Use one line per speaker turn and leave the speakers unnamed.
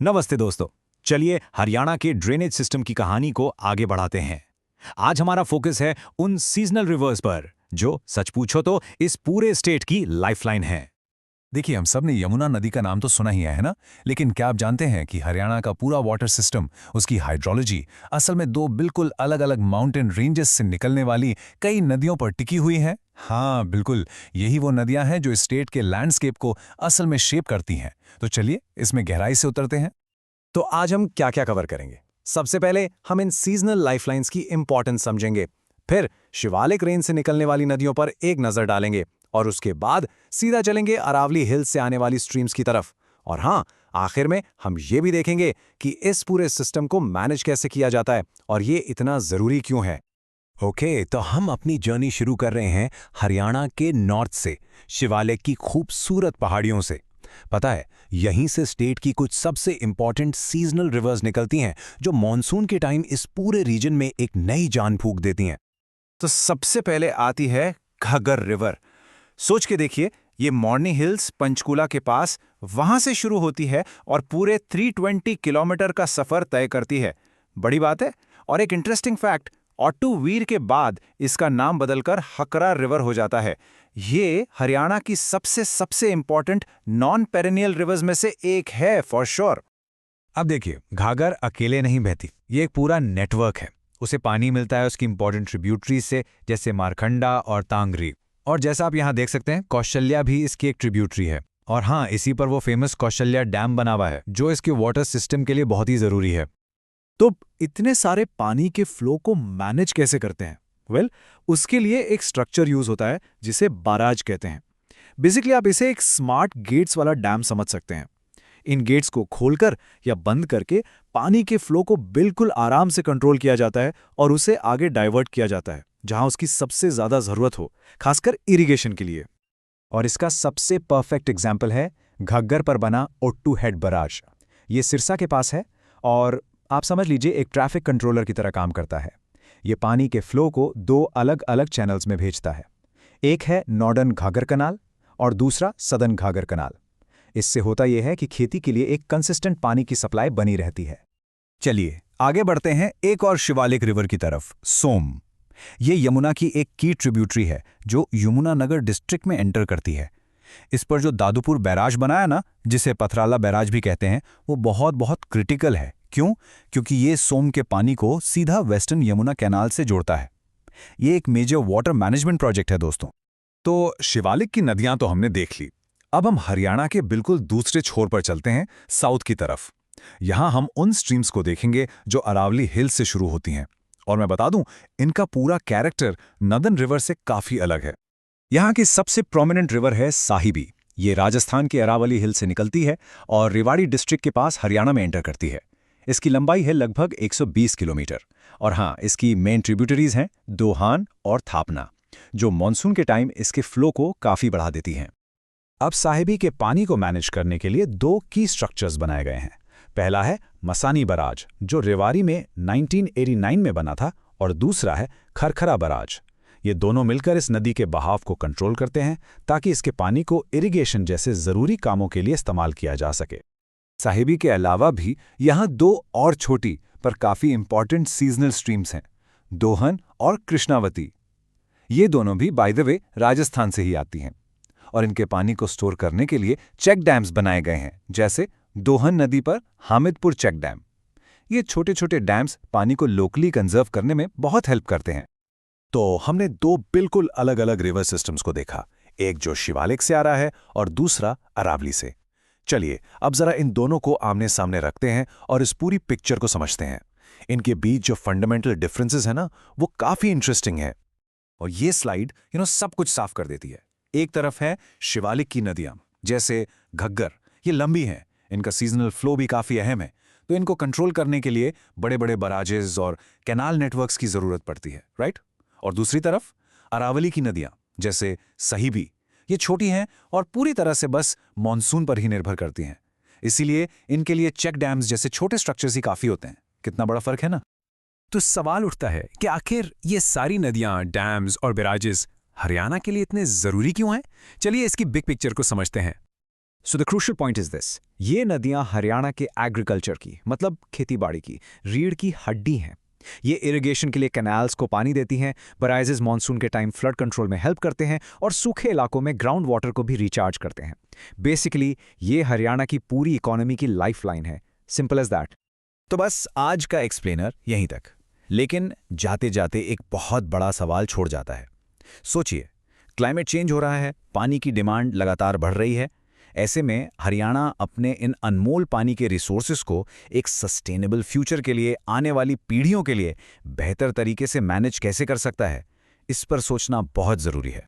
नमस्ते दोस्तों। चलिए हरियाणा के ड्रेनेज सिस्टम की कहानी को आगे बढ़ाते हैं। आज हमारा फोकस है उन सीजनल रिवर्स पर जो सच पूछो तो इस पूरे स्टेट की लाइफलाइन है।
देखिए, हम सब ने यमुना नदी का नाम तो सुना ही है ना। लेकिन क्या आप जानते हैं कि हरियाणा का पूरा वाटर सिस्टम, उसकी हाइड्रोलॉजी असल में दो बिल्कुल अलग अलग माउंटेन रेंजेस से निकलने वाली कई नदियों पर टिकी हुई है। हाँ बिल्कुल, यही वो नदियां हैं जो स्टेट के लैंडस्केप को असल में शेप करती हैं। तो चलिए इसमें गहराई से उतरते हैं।
तो आज हम क्या क्या कवर करेंगे? सबसे पहले हम इन सीजनल लाइफलाइंस की इंपॉर्टेंस समझेंगे, फिर शिवालिक रेंज से निकलने वाली नदियों पर एक नजर डालेंगे और उसके बाद सीधा चलेंगे अरावली हिल्स से आने वाली स्ट्रीम्स की तरफ। और हाँ, आखिर में हम ये भी देखेंगे कि इस पूरे सिस्टम को मैनेज कैसे किया जाता है और ये इतना जरूरी क्यों है।
ओके, तो हम अपनी जर्नी शुरू कर रहे हैं हरियाणा के नॉर्थ से, शिवालिक की खूबसूरत पहाड़ियों से। पता है, यहीं से स्टेट की कुछ सबसे इंपॉर्टेंट सीजनल रिवर्स निकलती हैं जो मॉनसून के टाइम इस पूरे रीजन में एक नई जान फूंक देती हैं।
तो सबसे पहले आती है घग्गर रिवर। सोच के देखिए, ये मॉर्नी हिल्स पंचकूला के पास वहां से शुरू होती है और पूरे 320 किलोमीटर का सफर तय करती है। बड़ी बात है। और एक इंटरेस्टिंग फैक्ट, ऑट्टू वीर के बाद इसका नाम बदलकर हकरा रिवर हो जाता है। ये हरियाणा की सबसे सबसे इंपॉर्टेंट नॉन पेरेनियल रिवर्स में से एक है फॉर श्योर।
अब देखिए, घाघर अकेले नहीं बहती, ये एक पूरा नेटवर्क है। उसे पानी मिलता है उसकी इंपॉर्टेंट ट्रिब्यूटरीज से, जैसे मारखंडा और तांगरी। और जैसा आप यहाँ देख सकते हैं, कौशल्या भी इसकी एक ट्रिब्यूटरी है। और हाँ, इसी पर वो फेमस कौशल्या डैम बना हुआ है जो इसके वाटर सिस्टम के लिए बहुत ही जरूरी है।
तो इतने सारे पानी के फ्लो को मैनेज कैसे करते हैं? उसके लिए एक स्ट्रक्चर यूज होता है जिसे बाराज कहते हैं। बेसिकली आप इसे एक स्मार्ट गेट्स वाला डैम समझ सकते हैं। इन गेट्स को खोलकर या बंद करके पानी के फ्लो को बिल्कुल आराम से कंट्रोल किया जाता है और उसे आगे डाइवर्ट किया जाता है जहां उसकी सबसे ज्यादा जरूरत हो, खासकर इरिगेशन के लिए।
और इसका सबसे परफेक्ट एग्जाम्पल है घग्गर पर बना ओट्टू हेड बराज। ये सिरसा के पास है और आप समझ लीजिए एक ट्रैफिक कंट्रोलर की तरह काम करता है। ये पानी के फ्लो को दो अलग अलग चैनल्स में भेजता है। एक है नॉर्दर्न घाघर कनाल और दूसरा सदर्न घाघर कनाल। इससे होता यह है कि खेती के लिए एक कंसिस्टेंट पानी की सप्लाई बनी रहती है।
चलिए आगे बढ़ते हैं एक और शिवालिक रिवर की तरफ, सोम। ये यमुना की एक की ट्रिब्यूटरी है जो यमुनानगर डिस्ट्रिक्ट में एंटर करती है। इस पर जो दादुपुर बैराज बनाया ना, जिसे पथराला बैराज भी कहते हैं, वो बहुत बहुत क्रिटिकल है। क्यों? क्योंकि ये सोम के पानी को सीधा वेस्टर्न यमुना कैनाल से जोड़ता है। ये एक मेजर वाटर मैनेजमेंट प्रोजेक्ट है दोस्तों।
तो शिवालिक की नदियां तो हमने देख ली। अब हम हरियाणा के बिल्कुल दूसरे छोर पर चलते हैं, साउथ की तरफ। यहां हम उन स्ट्रीम्स को देखेंगे जो अरावली हिल से शुरू होती हैं। और मैं बता दूं, इनका पूरा कैरेक्टर नदन रिवर से काफी अलग है।
यहाँ की सबसे प्रोमिनेंट रिवर है साहिबी। ये राजस्थान के अरावली हिल से निकलती है और रेवाड़ी डिस्ट्रिक्ट के पास हरियाणा में एंटर करती है। इसकी लंबाई है लगभग 120 किलोमीटर। और हाँ, इसकी मेन ट्रिब्यूटरीज हैं दोहान और थापना, जो मॉनसून के टाइम इसके फ्लो को काफी बढ़ा देती हैं। अब साहिबी के पानी को मैनेज करने के लिए दो की स्ट्रक्चर्स बनाए गए हैं। पहला है मसानी बराज, जो रेवाड़ी में 1989 में बना था, और दूसरा है खरखरा बराज। ये दोनों मिलकर इस नदी के बहाव को कंट्रोल करते हैं ताकि इसके पानी को इरिगेशन जैसे जरूरी कामों के लिए इस्तेमाल किया जा सके।
साहिबी के अलावा भी यहाँ दो और छोटी पर काफी इंपॉर्टेंट सीजनल स्ट्रीम्स हैं, दोहन और कृष्णावती। ये दोनों भी बाय द वे राजस्थान से ही आती हैं और इनके पानी को स्टोर करने के लिए चेक डैम्स बनाए गए हैं, जैसे दोहन नदी पर हामिदपुर चेक डैम। ये छोटे छोटे डैम्स पानी को लोकली कंजर्व करने में बहुत हेल्प करते हैं।
तो हमने दो बिल्कुल अलग अलग रिवर सिस्टम्स को देखा, एक जो शिवालिक से आ रहा है और दूसरा अरावली से। चलिए अब जरा इन दोनों को आमने सामने रखते हैं और इस पूरी पिक्चर को समझते हैं। इनके बीच जो फंडामेंटल डिफरेंसेस हैं ना, वो काफी इंटरेस्टिंग है। और ये स्लाइड सब कुछ साफ कर देती है। एक तरफ है शिवालिक की नदियां, जैसे घग्गर। ये लंबी हैं, इनका सीजनल फ्लो भी काफी अहम है, तो इनको कंट्रोल करने के लिए बड़े बड़े बराजेस और कैनाल नेटवर्क्स की जरूरत पड़ती है, राइट। और दूसरी तरफ अरावली की नदियां, जैसे साहिबी। ये छोटी हैं और पूरी तरह से बस मॉनसून पर ही निर्भर करती हैं, इसीलिए इनके लिए चेक डैम्स जैसे छोटे स्ट्रक्चर्स ही काफी होते हैं। कितना बड़ा फर्क है ना।
तो सवाल उठता है कि आखिर ये सारी नदियां, डैम्स और बैराजेस हरियाणा के लिए इतने जरूरी क्यों हैं? चलिए इसकी बिग पिक्चर को समझते हैं। So the crucial point is this, ये नदियां हरियाणा के एग्रीकल्चर की, मतलब खेतीबाड़ी की, रीढ़ की हड्डी हैं। ये इरिगेशन के लिए कैनाल्स को पानी देती हैं, बराइजेस मानसून के टाइम फ्लड कंट्रोल में हेल्प करते हैं और सूखे इलाकों में ग्राउंड वाटर को भी रिचार्ज करते हैं। बेसिकली ये हरियाणा की पूरी इकोनॉमी की लाइफलाइन है। Simple as that.
तो बस आज का एक्सप्लेनर यहीं तक, लेकिन जाते जाते एक बहुत बड़ा सवाल छोड़ जाता है। सोचिए, क्लाइमेट चेंज हो रहा है, पानी की डिमांड लगातार बढ़ रही है। ऐसे में हरियाणा अपने इन अनमोल पानी के रिसोर्सेज को एक सस्टेनेबल फ्यूचर के लिए, आने वाली पीढ़ियों के लिए बेहतर तरीके से मैनेज कैसे कर सकता है, इस पर सोचना बहुत ज़रूरी है।